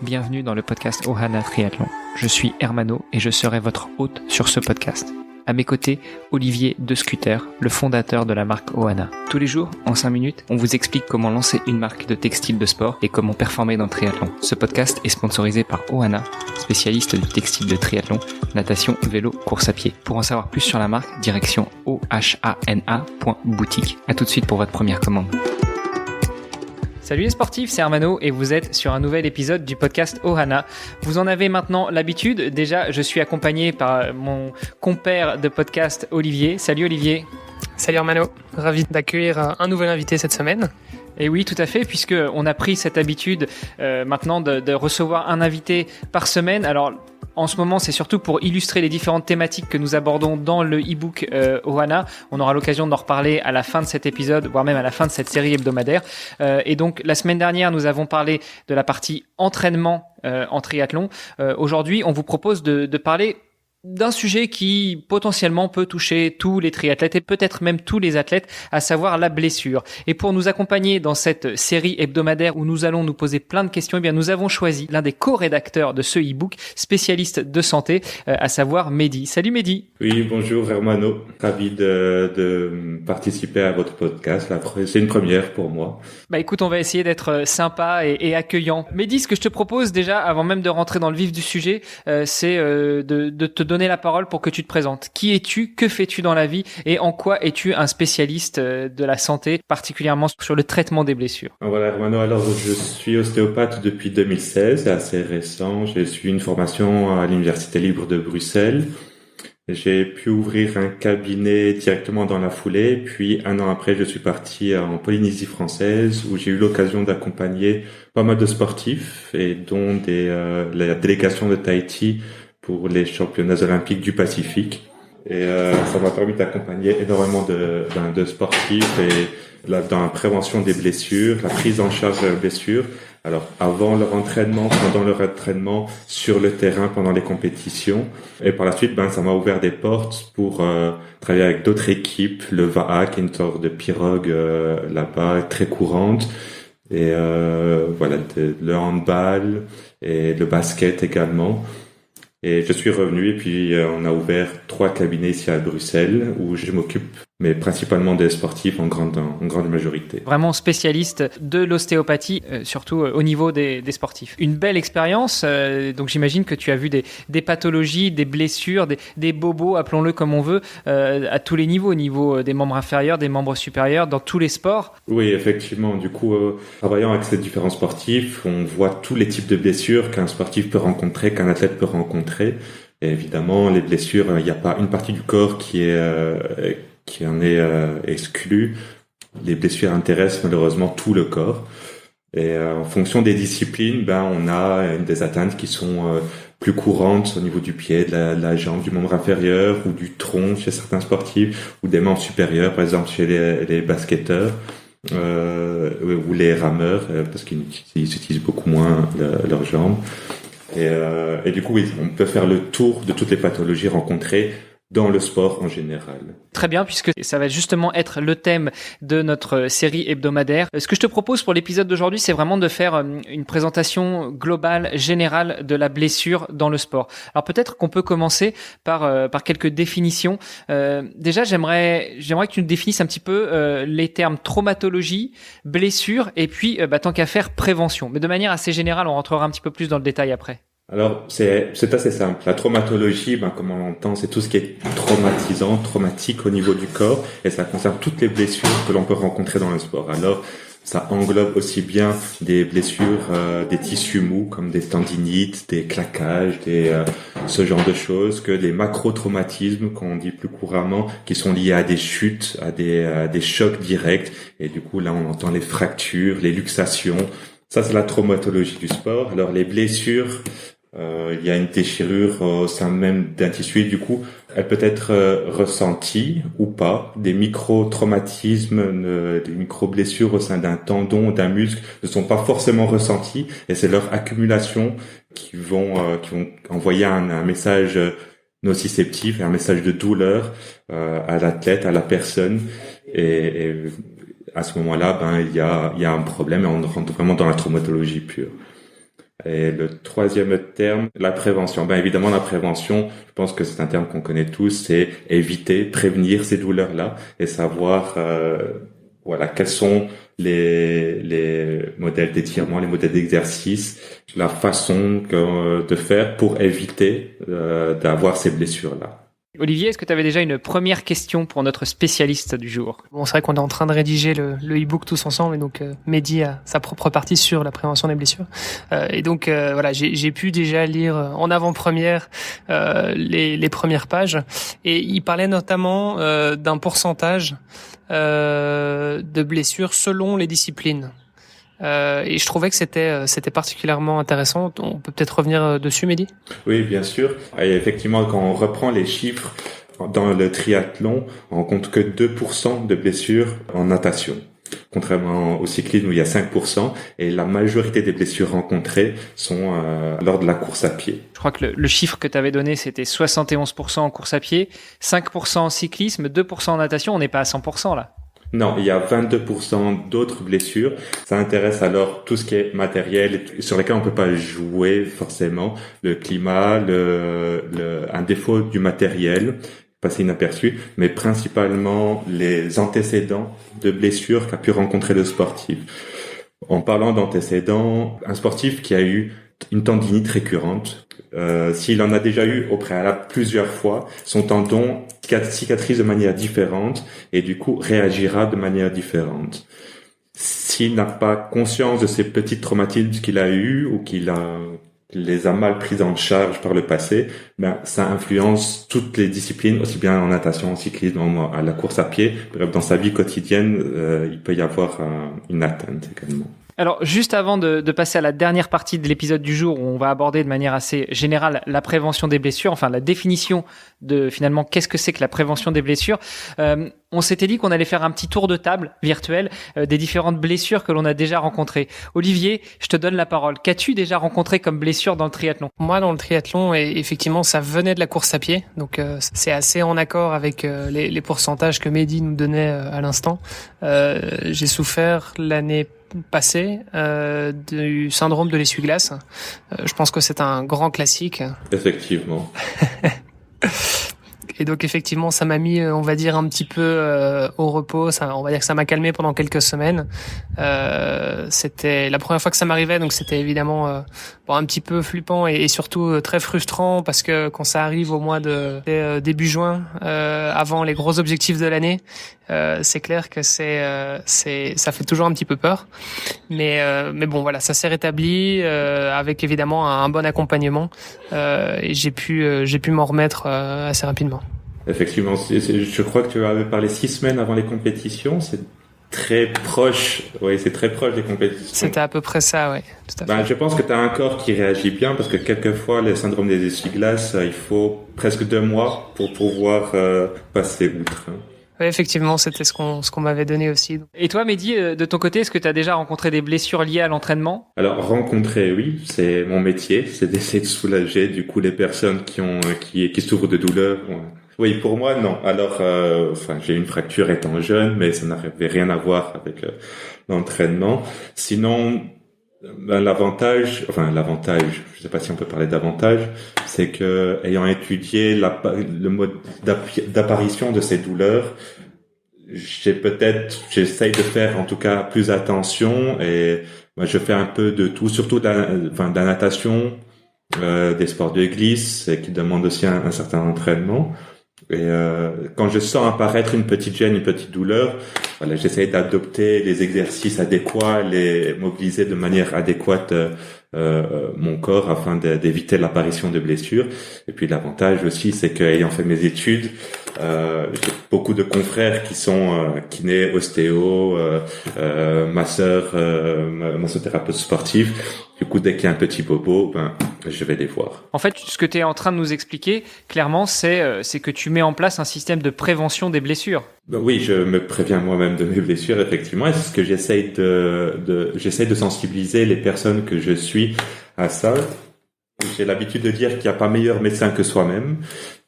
bienvenue dans le podcast Ohana Triathlon. Je suis Hermano et je serai votre hôte sur ce podcast. À mes côtés, Olivier De Scuter, le fondateur de la marque Ohana. Tous les jours, en 5 minutes, on vous explique comment lancer une marque de textile de sport et comment performer dans le triathlon. Ce podcast est sponsorisé par Ohana, spécialiste du textile de triathlon, natation, vélo, course à pied. Pour en savoir plus sur la marque, direction ohana.boutique. À tout de suite pour votre première commande. Salut les sportifs, c'est Hermano et vous êtes sur un nouvel épisode du podcast Ohana. Vous en avez maintenant l'habitude. Déjà, je suis accompagné par mon compère de podcast Olivier. Salut Olivier. Salut Hermano, ravi d'accueillir un nouvel invité cette semaine. Et oui, tout à fait, puisque on a pris cette habitude maintenant de recevoir un invité par semaine. Alors, en ce moment, c'est surtout pour illustrer les différentes thématiques que nous abordons dans le e-book Ohana. On aura l'occasion d'en reparler à la fin de cet épisode, voire même à la fin de cette série hebdomadaire. Et donc, la semaine dernière, nous avons parlé de la partie entraînement en triathlon. Aujourd'hui, on vous propose de parler d'un sujet qui potentiellement peut toucher tous les triathlètes et peut-être même tous les athlètes, à savoir la blessure. Et pour nous accompagner dans cette série hebdomadaire où nous allons nous poser plein de questions, eh bien nous avons choisi l'un des co-rédacteurs de ce e-book, spécialiste de santé, à savoir Mehdi. Salut Mehdi. Oui, bonjour Hermano. Ravi de participer à votre podcast. C'est une première pour moi. Bah écoute, on va essayer d'être sympa et accueillant. Mehdi, ce que je te propose déjà, avant même de rentrer dans le vif du sujet, c'est de te donner la parole pour que tu te présentes. Qui es-tu? Que fais-tu dans la vie? Et en quoi es-tu un spécialiste de la santé, particulièrement sur le traitement des blessures? Voilà Hermano, alors je suis ostéopathe depuis 2016, c'est assez récent. J'ai suivi une formation à l'Université libre de Bruxelles. J'ai pu ouvrir un cabinet directement dans la foulée, puis un an après, je suis parti en Polynésie française où j'ai eu l'occasion d'accompagner pas mal de sportifs et dont la délégation de Tahiti pour les championnats olympiques du Pacifique. Et ça m'a permis d'accompagner énormément de sportifs et dans la prévention des blessures, la prise en charge des blessures. Alors, avant leur entraînement, pendant leur entraînement, sur le terrain, pendant les compétitions. Et par la suite, ça m'a ouvert des portes pour travailler avec d'autres équipes. Le VAA, qui est une sorte de pirogue là-bas, très courante. Et voilà, le handball et le basket également. Et je suis revenu et puis on a ouvert 3 cabinets ici à Bruxelles où je m'occupe mais principalement des sportifs en grande majorité. Vraiment spécialiste de l'ostéopathie, surtout au niveau des sportifs. Une belle expérience, donc j'imagine que tu as vu des pathologies, des blessures, des bobos, appelons-le comme on veut, à tous les niveaux, au niveau des membres inférieurs, des membres supérieurs, dans tous les sports. Oui, effectivement. Du coup, travaillant avec ces différents sportifs, on voit tous les types de blessures qu'un sportif peut rencontrer, qu'un athlète peut rencontrer. Et évidemment, les blessures, il n'y a pas une partie du corps qui en est exclue. Les blessures intéressent malheureusement tout le corps. Et en fonction des disciplines, on a des atteintes qui sont plus courantes au niveau du pied, de la jambe, du membre inférieur ou du tronc chez certains sportifs, ou des membres supérieurs, par exemple chez les basketteurs ou les rameurs, parce qu'ils utilisent beaucoup moins leurs jambes. Et du coup, oui, on peut faire le tour de toutes les pathologies rencontrées dans le sport en général. Très bien, puisque ça va justement être le thème de notre série hebdomadaire. Ce que je te propose pour l'épisode d'aujourd'hui, c'est vraiment de faire une présentation globale, générale de la blessure dans le sport. Alors peut-être qu'on peut commencer par quelques définitions. Déjà, j'aimerais que tu nous définisses un petit peu les termes traumatologie, blessure, et puis tant qu'à faire, prévention. Mais de manière assez générale, on rentrera un petit peu plus dans le détail après. Alors, c'est assez simple. La traumatologie, comme on l'entend, c'est tout ce qui est traumatisant, traumatique au niveau du corps, et ça concerne toutes les blessures que l'on peut rencontrer dans le sport. Alors, ça englobe aussi bien des blessures des tissus mous, comme des tendinites, des claquages, ce genre de choses, que des macro-traumatismes, qu'on dit plus couramment, qui sont liés à des chutes, à des chocs directs, et du coup, là, on entend les fractures, les luxations. Ça, c'est la traumatologie du sport. Alors, les blessures, il y a une déchirure au sein même d'un tissu, et du coup, elle peut être ressentie ou pas. Des micro-traumatismes, des micro-blessures au sein d'un tendon ou d'un muscle ne sont pas forcément ressenties, et c'est leur accumulation qui vont envoyer un message nociceptif et un message de douleur à l'athlète, à la personne, et à ce moment-là, il y a un problème et on rentre vraiment dans la traumatologie pure. Et le troisième terme, la prévention. Ben évidemment, la prévention, je pense que c'est un terme qu'on connaît tous, c'est éviter, prévenir ces douleurs-là et savoir quels sont les modèles d'étirement, les modèles d'exercice, la façon de faire pour éviter d'avoir ces blessures-là. Olivier, est-ce que tu avais déjà une première question pour notre spécialiste du jour? Bon, c'est vrai qu'on est en train de rédiger le e-book tous ensemble, et donc Mehdi a sa propre partie sur la prévention des blessures. Et donc voilà, j'ai pu déjà lire en avant-première les premières pages, et il parlait notamment d'un pourcentage de blessures selon les disciplines. Et je trouvais que c'était particulièrement intéressant. On peut peut-être revenir dessus, Mehdi? Oui, bien sûr. Et effectivement, quand on reprend les chiffres dans le triathlon, on compte que 2% de blessures en natation, contrairement au cyclisme où il y a 5%, et la majorité des blessures rencontrées sont lors de la course à pied. Je crois que le chiffre que tu avais donné, c'était 71% en course à pied, 5% en cyclisme, 2% en natation. On n'est pas à 100% là. Non, il y a 22% d'autres blessures. Ça intéresse alors tout ce qui est matériel sur lesquels on peut pas jouer forcément. Le climat, un défaut du matériel, passer inaperçu, mais principalement les antécédents de blessures qu'a pu rencontrer le sportif. En parlant d'antécédents, un sportif qui a eu une tendinite récurrente, s'il en a déjà eu au préalable plusieurs fois, son tendon cicatrise de manière différente et du coup réagira de manière différente. S'il n'a pas conscience de ces petits traumatismes qu'il a eu ou qu'il les a mal pris en charge par le passé, ça influence toutes les disciplines, aussi bien en natation, en cyclisme, à la course à pied. Bref, dans sa vie quotidienne, il peut y avoir une atteinte également. Alors, juste avant de passer à la dernière partie de l'épisode du jour où on va aborder de manière assez générale la prévention des blessures, enfin la définition de finalement qu'est-ce que c'est que la prévention des blessures, on s'était dit qu'on allait faire un petit tour de table virtuel des différentes blessures que l'on a déjà rencontrées. Olivier, je te donne la parole. Qu'as-tu déjà rencontré comme blessure dans le triathlon? Moi, dans le triathlon, effectivement, ça venait de la course à pied, donc c'est assez en accord avec les pourcentages que Mehdi nous donnait à l'instant. J'ai souffert l'année passé du syndrome de l'essuie-glace. Je pense que c'est un grand classique. Effectivement. Et donc effectivement, ça m'a mis, on va dire, un petit peu au repos. On va dire que ça m'a calmé pendant quelques semaines. C'était la première fois que ça m'arrivait, donc c'était évidemment un petit peu flippant et surtout très frustrant parce que quand ça arrive au mois de début juin, avant les gros objectifs de l'année, c'est clair que ça fait toujours un petit peu peur. Mais bon, voilà, ça s'est rétabli avec évidemment un bon accompagnement et j'ai pu m'en remettre assez rapidement. Effectivement, je crois que tu avais parlé 6 semaines avant les compétitions. C'est très proche. Oui, c'est très proche des compétitions. C'était à peu près ça, oui. Tout à fait. Je pense que tu as un corps qui réagit bien parce que quelquefois, le syndrome des essuie-glaces, il faut presque 2 mois pour pouvoir passer outre. Oui, effectivement, c'était ce qu'on m'avait donné aussi. Et toi, Mehdi, de ton côté, est-ce que tu as déjà rencontré des blessures liées à l'entraînement? Alors, rencontrer, oui, c'est mon métier, c'est d'essayer de soulager du coup les personnes qui souffrent de douleurs. Oui, pour moi, non. Alors, j'ai eu une fracture étant jeune, mais ça n'avait rien à voir avec l'entraînement. Sinon, l'avantage, je sais pas si on peut parler d'avantage, c'est que ayant étudié le mode d'apparition de ces douleurs, j'essaye de faire en tout cas plus attention et je fais un peu de tout, surtout de la natation, des sports de glisse qui demandent aussi un certain entraînement. Et quand je sens apparaître une petite gêne, une petite douleur, j'essaie d'adopter les exercices adéquats, les mobiliser de manière adéquate mon corps afin d'éviter l'apparition de blessures. Et puis l'avantage aussi, c'est qu'ayant fait mes études, j'ai beaucoup de confrères qui sont kinés, ostéo, masseurs, massothérapeutes sportifs. Du coup, dès qu'il y a un petit bobo, je vais les voir. En fait, ce que tu es en train de nous expliquer, clairement, c'est que tu mets en place un système de prévention des blessures. Oui, je me préviens moi-même de mes blessures, effectivement. Et c'est ce que j'essaye de sensibiliser les personnes que je suis à ça. J'ai l'habitude de dire qu'il n'y a pas meilleur médecin que soi-même,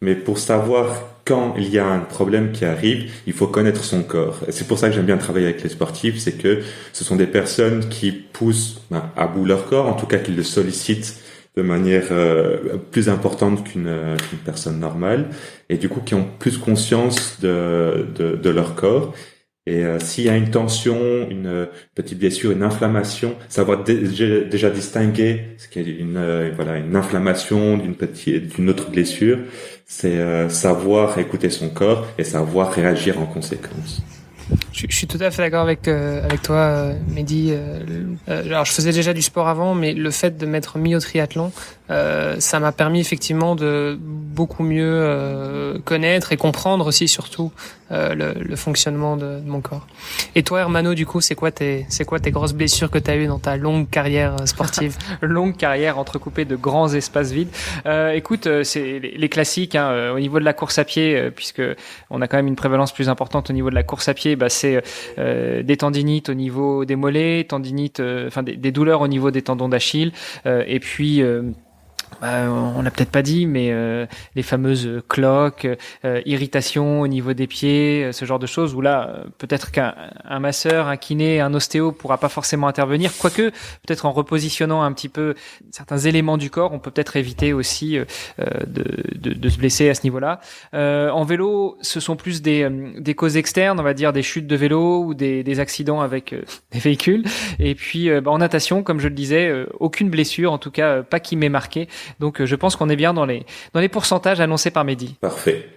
mais pour savoir quand il y a un problème qui arrive, il faut connaître son corps. Et c'est pour ça que j'aime bien travailler avec les sportifs, c'est que ce sont des personnes qui poussent à bout leur corps, en tout cas qui le sollicitent de manière plus importante qu'une personne normale, et du coup qui ont plus conscience de leur corps. Et s'il y a une tension, une petite blessure, une inflammation, savoir déjà distinguer ce qu'est une inflammation d'une autre blessure, c'est savoir écouter son corps et savoir réagir en conséquence. Je suis tout à fait d'accord avec toi, Mehdi. Alors, je faisais déjà du sport avant, mais le fait de m'être mis au triathlon, ça m'a permis effectivement de beaucoup mieux connaître et comprendre aussi surtout le fonctionnement de mon corps. Et toi, Hermano, du coup, c'est quoi tes grosses blessures que tu as eues dans ta longue carrière sportive? Longue carrière entrecoupée de grands espaces vides. Écoute, c'est les classiques au niveau de la course à pied, puisque on a quand même une prévalence plus importante au niveau de la course à pied. C'est des tendinites au niveau des mollets, des douleurs au niveau des tendons d'Achille, et puis on l'a peut-être pas dit, mais les fameuses cloques, irritations au niveau des pieds, ce genre de choses où là, peut-être qu'un masseur, un kiné, un ostéo pourra pas forcément intervenir. Quoique, peut-être en repositionnant un petit peu certains éléments du corps, on peut peut-être éviter aussi de se blesser à ce niveau-là. En vélo, ce sont plus des causes externes, on va dire des chutes de vélo ou des accidents avec des véhicules. Et puis en natation, comme je le disais, aucune blessure, en tout cas pas qui m'ait marqué. Donc je pense qu'on est bien dans les pourcentages annoncés par Mehdi. Parfait.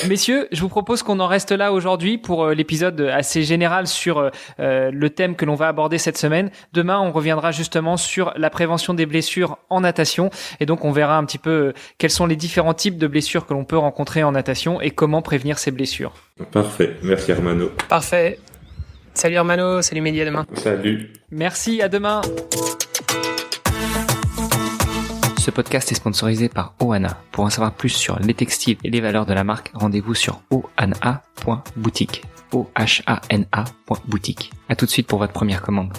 Messieurs, je vous propose qu'on en reste là aujourd'hui pour l'épisode assez général sur le thème que l'on va aborder cette semaine. Demain, on reviendra justement sur la prévention des blessures en natation. Et donc, on verra un petit peu quels sont les différents types de blessures que l'on peut rencontrer en natation et comment prévenir ces blessures. Parfait. Merci, Hermano. Parfait. Salut, Hermano. Salut, Mehdi. À demain. Salut. Merci. À demain. Ce podcast est sponsorisé par Ohana. Pour en savoir plus sur les textiles et les valeurs de la marque, rendez-vous sur ohana.boutique. ohana.boutique. À tout de suite pour votre première commande.